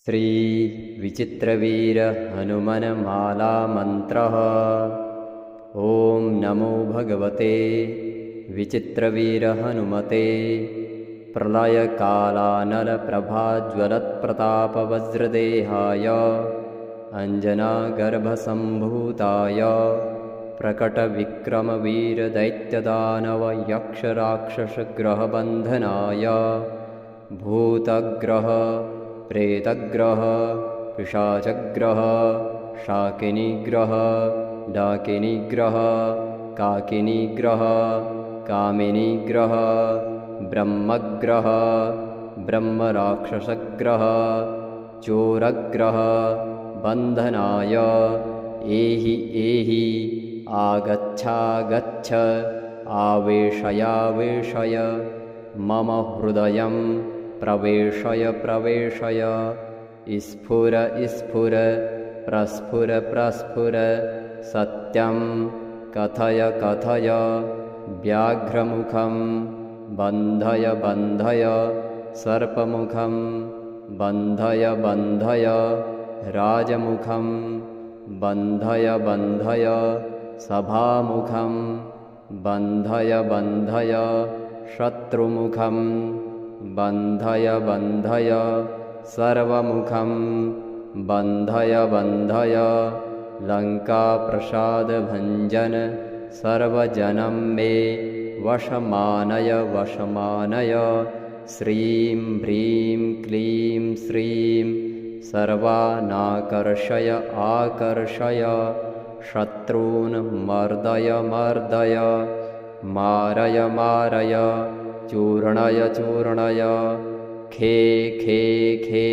श्री विचित्रवीर हनुमन माला मंत्रः। ओम नमो भगवते विचित्रवीर हनुमते। प्रलय कालानल प्रभाज्वलत् प्रताप वज्रदेहाय अंजना गर्भ संभूताय प्रकट विक्रम वीर दैत्यदानव यक्ष राक्षस ग्रह बंधनाय भूतग्रह प्रेतग्रह पिशाचग्रह शाकिनीग्रह डाकिनीग्रह काकिनीग्रह कामिनीग्रह ब्रह्मग्रह ब्रह्मराक्षसग्रह चोरग्रह बंधनाय एहि एहि आगच्छागच्छ आवेशयावेशय मम हृदयं प्रवेशय प्रवेशय स्फुर स्फुर प्रस्फुर प्रस्फुर सत्यं कथय कथय व्याघ्रमुखं बन्धय बन्धय सर्पमुखं बन्धय बन्धय राजमुखं बन्धय बन्धय सभामुखं बन्धय बन्धय शत्रुमुखं बन्धय बन्धय सर्वमुखं बन्धय बन्धय लङ्काप्रसादभञ्जन सर्वजनं मे वशमानय वशमानय। श्रीं ह्रीं क्लीं श्रीं सर्वानाकर्षय आकर्षय शत्रून् मर्दय मर्दय मारय मारय चूर्णय चूर्णय खे खे खे।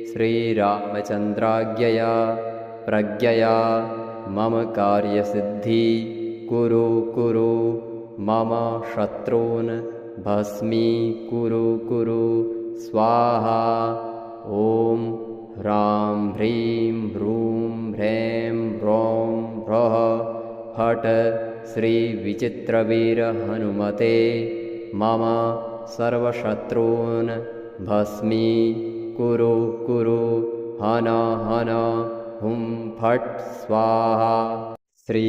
श्रीरामचन्द्राज्ञया प्रज्ञया मम कार्यसिद्धि कुरु कुरु मम शत्रून् भस्मी कुरु कुरु स्वाहा। ॐ ह्रां ह्रीं ह्रूं ह्रैं ह्रौं ह्रः फट् श्रीविचित्रवीर हनुमते मम सर्वशत्रून् भस्मी कुरु कुरु हन हन हुं फट् स्वाहा। श्री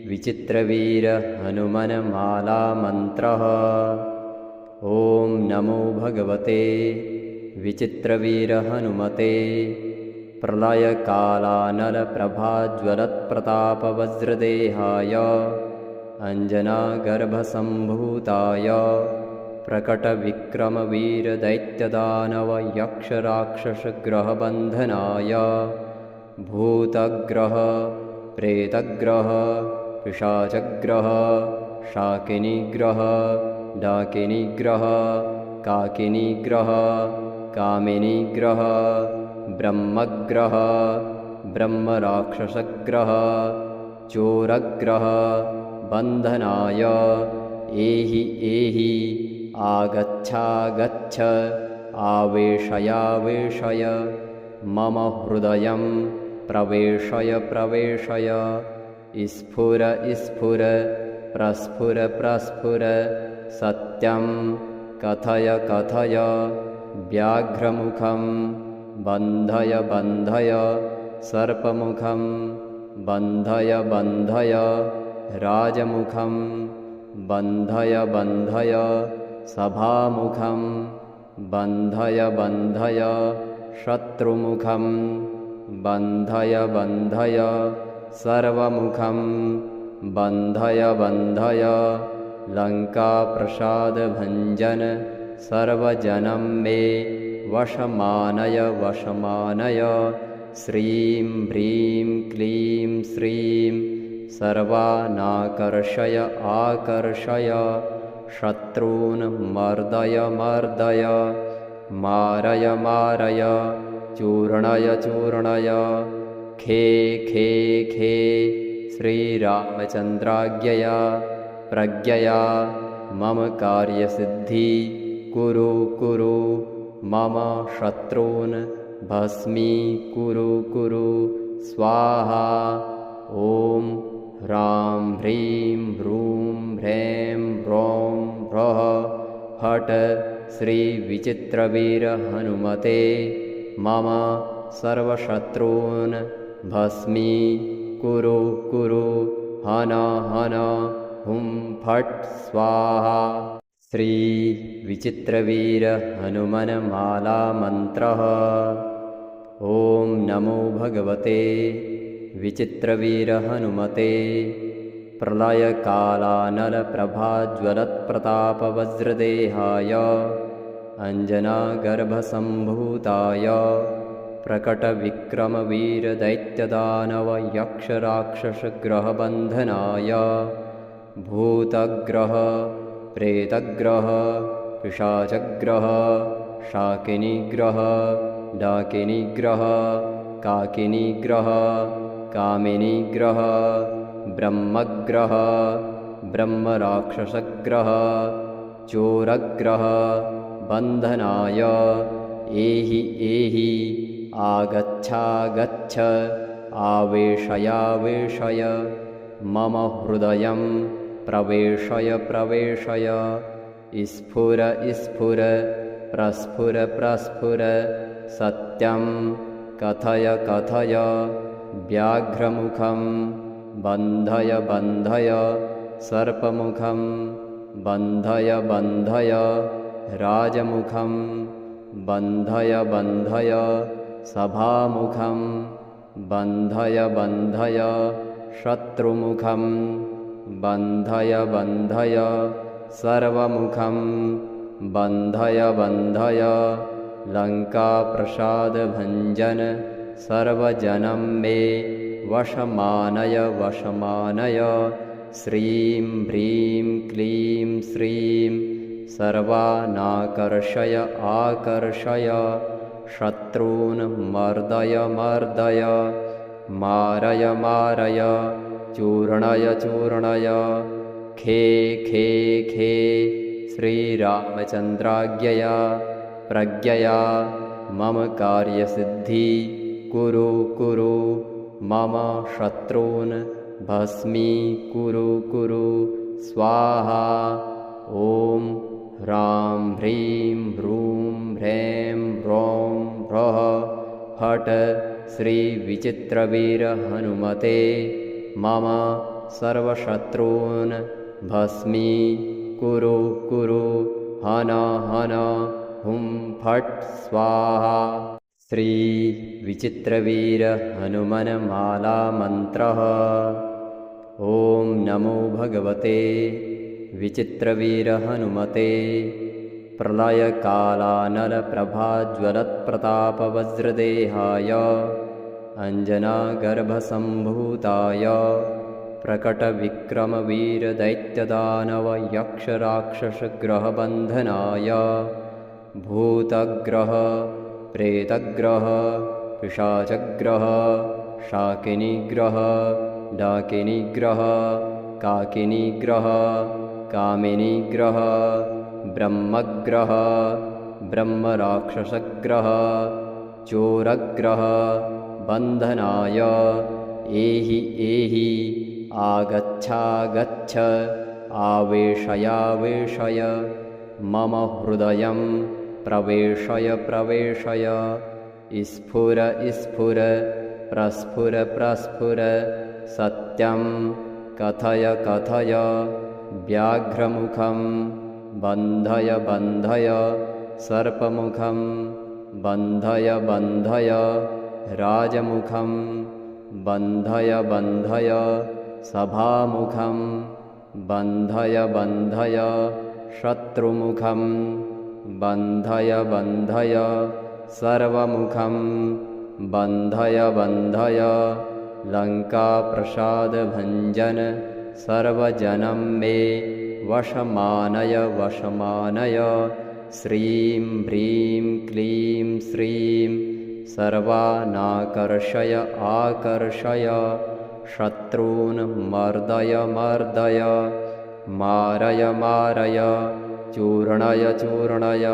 विचित्रवीर हनुमन माला मंत्रः। ओम नमो भगवते विचित्रवीर हनुमते। प्रलय कालानल प्रभाज्वलत् प्रताप वज्रदेहाय अंजना गर्भ संभूताय प्रकट विक्रम वीर दैत्यदानव यक्ष राक्षस ग्रह बंधनाय भूतग्रह प्रेतग्रह पिशाचग्रह शाकिनीग्रह डाकिनीग्रह काकिनीग्रह कामिनीग्रह ब्रह्मग्रह ब्रह्मराक्षसग्रह चोरग्रह बंधनाय एहि एहि आगच्छागच्छ आवेशयावेशय मम हृदयं प्रवेशय प्रवेशय स्फुर स्फुर प्रस्फुर प्रस्फुर सत्यं कथय कथय व्याघ्रमुखं बन्धय बन्धय सर्पमुखं बन्धय बन्धय राजमुखं बन्धय बन्धय सभामुखं बन्धय बन्धय शत्रुमुखं बन्धय बन्धय सर्वमुखं बन्धय बन्धय लङ्काप्रसादभञ्जन सर्वजनं मे वशमानय वशमानय। श्रीं ह्रीं क्लीं श्रीं सर्वानाकर्षय आकर्षय शत्रून् मर्दय मर्दय मारय मारय चूर्णय चूर्णय खे खे खे। श्रीरामचन्द्राज्ञया प्रज्ञया मम कार्यसिद्धि कुरु कुरु मम शत्रून् भस्मी कुरु कुरु स्वाहा। ॐ ह्रां ह्रीं ह्रूं ह्रैं ह्रौं ह्रः फट् श्रीविचित्रवीर हनुमते मम सर्वशत्रून् भस्मी कुरु कुरु हन हन हुं फट् स्वाहा। श्री विचित्रवीर हनुमन्माला मंत्रः। ॐ नमो भगवते विचित्रवीर हनुमते प्रलयकालानलप्रभाज्वलत्प्रतापवज्रदेहाय अञ्जनागर्भसम्भूताय प्रकटविक्रमवीरदैत्यदानवयक्षराक्षसग्रहबन्धनाय भूतग्रह प्रेतग्रह पिशाचग्रह शाकिनीग्रह डाकिनीग्रह काकिनीग्रह कामिनीग्रह ब्रह्मग्रह ब्रह्मराक्षसग्रह चोरग्रह बन्धनाय एहि एहि आगच्छागच्छ आवेशयावेशय मम हृदयं प्रवेशय प्रवेशय स्फुर स्फुर प्रस्फुर प्रस्फुर सत्यं कथय कथय व्याघ्रमुखं बन्धय बन्धय सर्पमुखं बन्धय बन्धय राजमुखं बन्धय बन्धय सभामुखं बन्धय बन्धय शत्रुमुखं बन्धय बन्धय सर्वमुखं बन्धय बन्धय लङ्काप्रसादभञ्जन सर्वजनं मे वशमानय वशमानय। श्रीं ह्रीं क्लीं श्रीं सर्वानाकर्षय आकर्षय शत्रून् मर्दय मर्दय मारय मारय चूर्णय चूर्णय खे खे खे। श्रीरामचन्द्राज्ञया प्रज्ञया मम कार्यसिद्धि कुरु कुरु मम शत्रून् भस्मी कुरु कुरु स्वाहा। ॐ ह्रां ह्रीं ह्रूं ह्रैं ह्रौं ह्रः फट् श्रीविचित्रवीर हनुमते मम सर्वशत्रून् भस्मी कुरु कुरु हन हन हुं फट् स्वाहा। श्री विचित्रवीर हनुमन्माला मंत्रः। ॐ नमो भगवते विचित्रवीर हनुमते प्रलयकालानलप्रभाज्वलत्प्रतापवज्रदेहाय अञ्जनागर्भसम्भूताय प्रकटविक्रमवीरदैत्यदानवयक्षराक्षसग्रहबन्धनाय भूतग्रह प्रेतग्रह पिशाचग्रह शाकिनीग्रह डाकिनीग्रह काकिनीग्रह कामिनीग्रह ब्रह्मग्रह ब्रह्मराक्षसग्रह चोरग्रह बन्धनाय एहि एहि आगच्छागच्छ आवेशयावेशय मम हृदयं प्रवेशय प्रवेशय स्फुर स्फुर प्रस्फुर प्रस्फुर सत्यं कथय कथय व्याघ्रमुखं बन्धय बन्धय सर्पमुखं बन्धय बन्धय राजमुखं बन्धय बन्धय सभामुखं बन्धय बन्धय शत्रुमुखं बन्धय बन्धय सर्वमुखं बन्धय बन्धय लङ्काप्रसादभञ्जन सर्वजनं मे वशमानय वशमानय। श्रीं ह्रीं क्लीं श्रीं सर्वानाकर्षय आकर्षय शत्रून् मर्दय मर्दय मारय मारय चूर्णय चूर्णय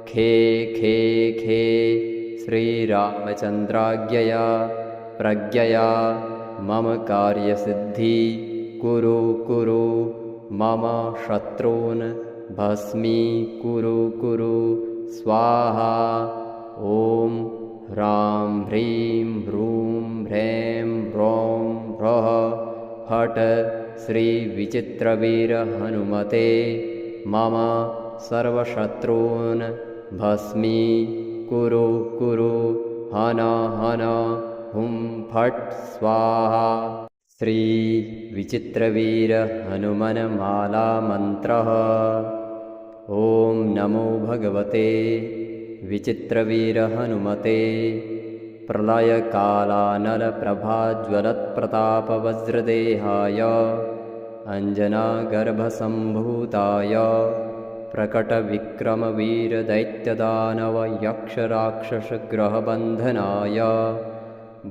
खे खे खे। श्रीरामचन्द्राज्ञया प्रज्ञया मम कार्यसिद्धि कुरु कुरु मम शत्रून् भस्मी कुरु कुरु स्वाहा। ॐ ह्रां ह्रीं ह्रूं ह्रैं ह्रौं ह्रः फट् श्रीविचित्रवीरहनुमते मम सर्वशत्रून् भस्मीकुरु कुरु हन हन हुं फट् स्वाहा। श्रीविचित्रवीरहनुमन्मालामन्त्रः। ॐ नमो भगवते विचित्रवीरहनुमते प्रलयकालानलप्रभाज्वलत्प्रतापवज्रदेहाय अञ्जनागर्भसम्भूताय प्रकटविक्रमवीरदैत्यदानवयक्षराक्षसग्रहबन्धनाय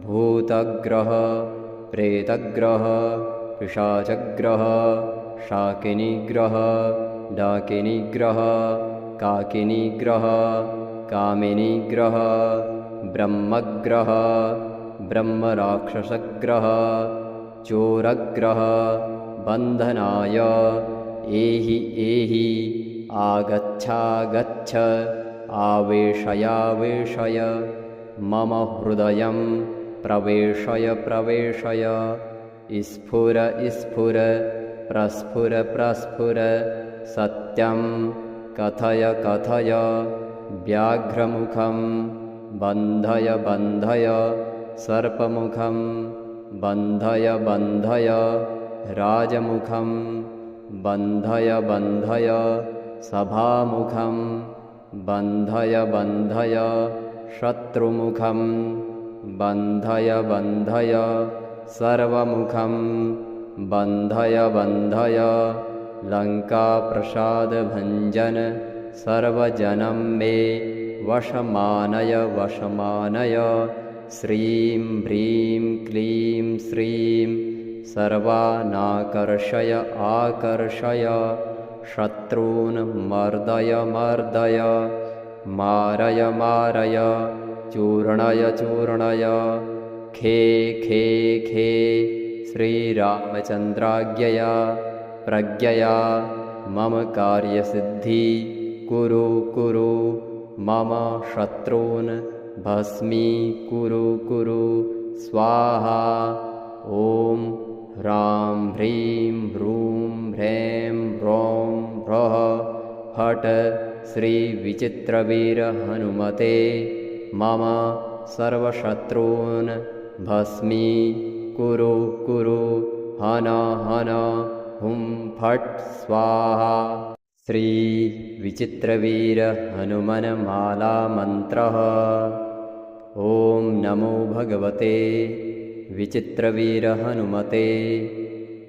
भूतग्रह प्रेतग्रह पिशाचग्रह शाकिनीग्रह डाकिनीग्रह काकिनीग्रह कामिनीग्रह ब्रह्मग्रह ब्रह्मराक्षसग्रह चोरग्रह बन्धनाय एहि एहि आगच्छागच्छ आवेशयावेशय मम हृदयं प्रवेशय प्रवेशय स्फुर स्फुर प्रस्फुर प्रस्फुर सत्यं कथय कथय व्याघ्रमुखं बन्धय बन्धय सर्पमुखं बन्धय बन्धय राजमुखं बन्धय बन्धय सभामुखं बन्धय बन्धय शत्रुमुखं बन्धय बन्धय सर्वमुखं बन्धय बन्धय लङ्काप्रसादभञ्जन सर्वजनं मे वशमानय वशमानय। श्रीं ह्रीं क्लीं श्रीं सर्वानाकर्षय आकर्षय शत्रून् मर्दय मर्दय मारय मारय चूर्णय चूर्णय खे खे खे। श्रीरामचन्द्राज्ञया प्रज्ञया मम कार्यसिद्धि कुरु कुरु मम शत्रून् भस्मीकुरु कुरु स्वाहा। ॐ ह्रां ह्रीं ह्रूं ह्रैं ह्रौं ह्रः फट् श्रीविचित्रवीरहनुमते मम सर्वशत्रून् भस्मीकुरु कुरु हन हन हुं फट् स्वाहा। श्रीविचित्रवीरहनुमन्मालामन्त्रः। ॐ नमो भगवते विचित्रवीरहनुमते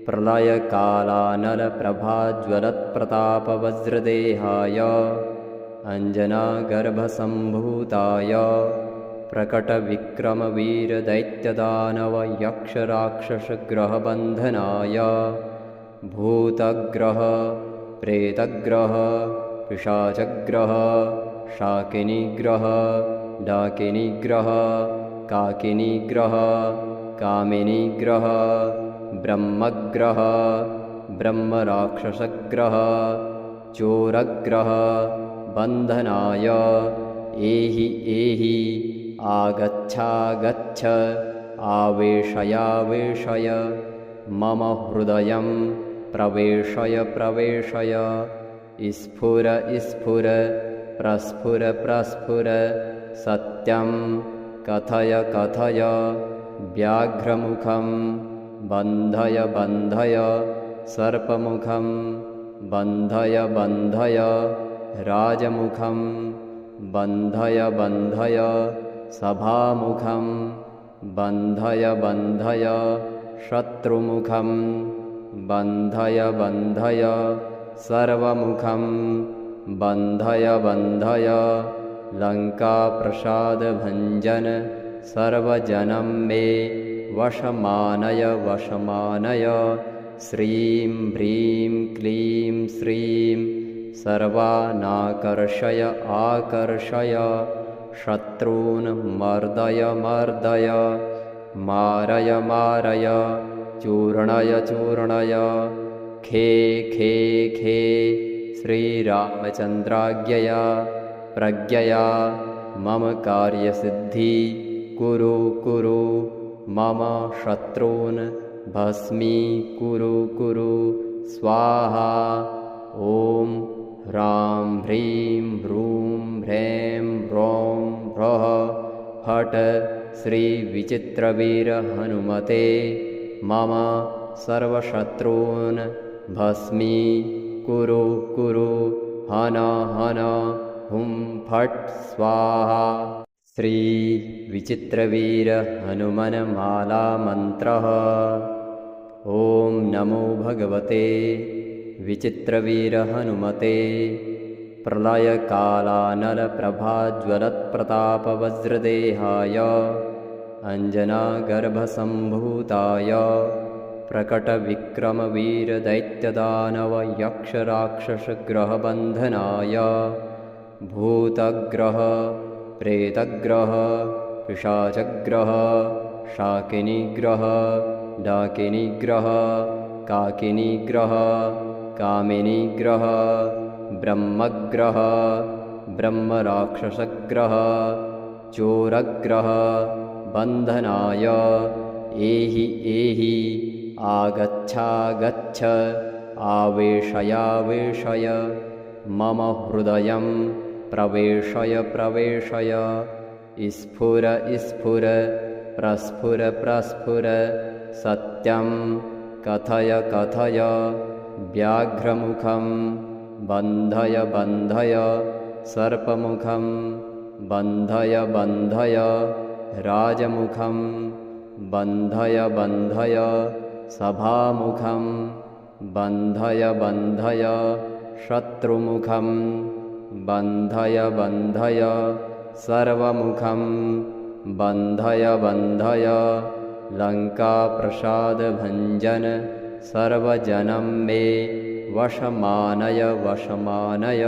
प्रलयकालानलप्रभाज्वलत्प्रतापवज्रदेहाय अञ्जनागर्भसम्भूताय प्रकटविक्रमवीरदैत्यदानवयक्षराक्षसग्रहबन्धनाय भूतग्रह प्रेतग्रह पिशाचग्रह शाकिनीग्रह डाकिनीग्रह काकिनीग्रह कामिनीग्रह ब्रह्मग्रह ब्रह्मराक्षसग्रह चोरग्रह बन्धनाय एहि एहि आगच्छागच्छ आवेशयावेशय मम हृदयं प्रवेशय प्रवेशय स्फुर स्फुर प्रस्फुर प्रस्फुर सत्यं कथय कथय व्याघ्रमुखं बन्धय बन्धय सर्पमुखं बन्धय बन्धय राजमुखं बन्धय बन्धय सभामुखं बन्धय बन्धय शत्रुमुखं बन्धय बन्धय सर्वमुखं बन्धय बन्धय लङ्काप्रसादभञ्जन सर्वजनं मे वशमानय वशमानय। श्रीं ह्रीं क्लीं श्रीं सर्वानाकर्षय आकर्षय शत्रून् मर्दय मर्दय मारय मारय चूर्णय चूर्णय खे खे खे। श्रीरामचन्द्राज्ञया प्रज्ञया मम कार्यसिद्धि कुरु कुरु मम शत्रून् भस्मीकुरु कुरु स्वाहा। ॐ ह्रां ह्रीं ह्रूं ह्रैं ह्रौं ह्रः फट् श्रीविचित्रवीरहनुमते मम सर्वशत्रून् भस्मीकुरु कुरु हन हन हुं फट् स्वाहा। श्रीविचित्रवीरहनुमन्मालामन्त्रः। ॐ नमो भगवते विचित्रवीरहनुमते प्रलयकालानलप्रभाज्वलत्प्रतापवज्रदेहाय अञ्जनागर्भसम्भूताय प्रकटविक्रमवीरदैत्यदानवयक्षराक्षसग्रहबन्धनाय भूतग्रह प्रेतग्रह पिशाचग्रह शाकिनीग्रह डाकिनीग्रह काकिनीग्रह कामिनीग्रह ब्रह्मग्रह ब्रह्मराक्षसग्रह चोरग्रह बन्धनाय एहि एहि आगच्छागच्छ आवेशयावेशय मम हृदयं प्रवेशय प्रवेशय स्फुर स्फुर प्रस्फुर प्रस्फुर सत्यं कथय कथय व्याघ्रमुखं बन्धय बन्धय सर्पमुखं बन्धय बन्धय राजमुखं बन्धय बन्धय सभामुखं बन्धय बन्धय शत्रुमुखं बन्धय बन्धय सर्वमुखं बन्धय बन्धय लङ्काप्रसादभञ्जन सर्वजनं मे वशमानय वशमानय।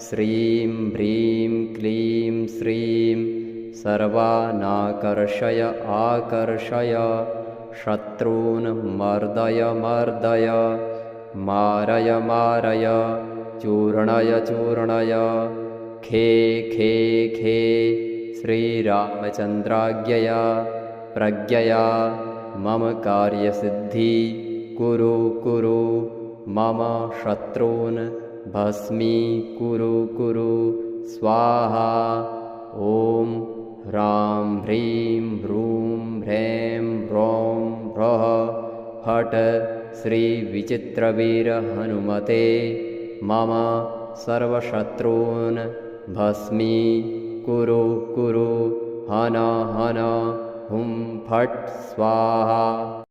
श्रीं ह्रीं क्लीं श्रीं सर्वानाकर्षय आकर्षय शत्रून् मर्दय मर्दय मारय मारय चूर्णय चूर्णय खे खे खे श्रीरामचन्द्राज्ञया प्रज्ञया मम कार्यसिद्धि कुरु कुरु मम शत्रून् भस्मीकुरु कुरु स्वाहा। ॐ ह्रां ह्रीं ह्रूं ह्रैं ह्रौं ह्रः फट् श्रीविचित्रवीरहनुमते मम सर्वशत्रून् भस्मीकुरु कुरु हन हन हुं फट् स्वाहा।